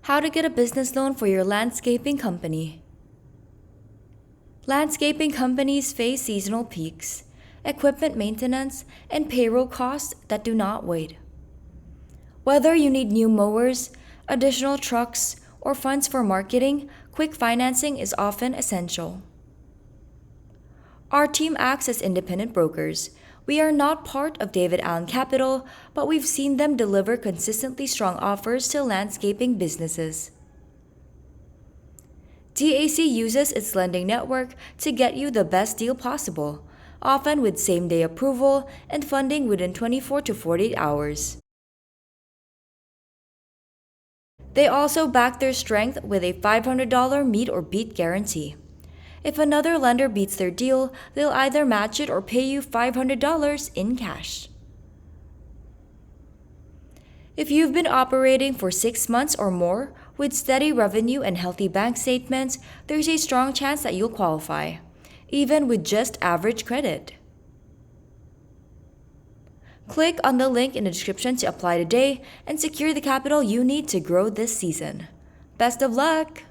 How to get a business loan for your landscaping company. Landscaping companies face seasonal peaks, equipment maintenance, and payroll costs that do not wait. Whether you need new mowers, additional trucks, or funds for marketing, quick financing is often essential. Our team acts as independent brokers. We are not part of David Allen Capital, but we've seen them deliver consistently strong offers to landscaping businesses. DAC uses its lending network to get you the best deal possible, often with same-day approval and funding within 24 to 48 hours. They also back their strength with a $500 meet or beat guarantee. If another lender beats their deal, they'll either match it or pay you $500 in cash. If you've been operating for 6 months or more with steady revenue and healthy bank statements, there's a strong chance that you'll qualify, even with just average credit. Click on the link in the description to apply today and secure the capital you need to grow this season. Best of luck!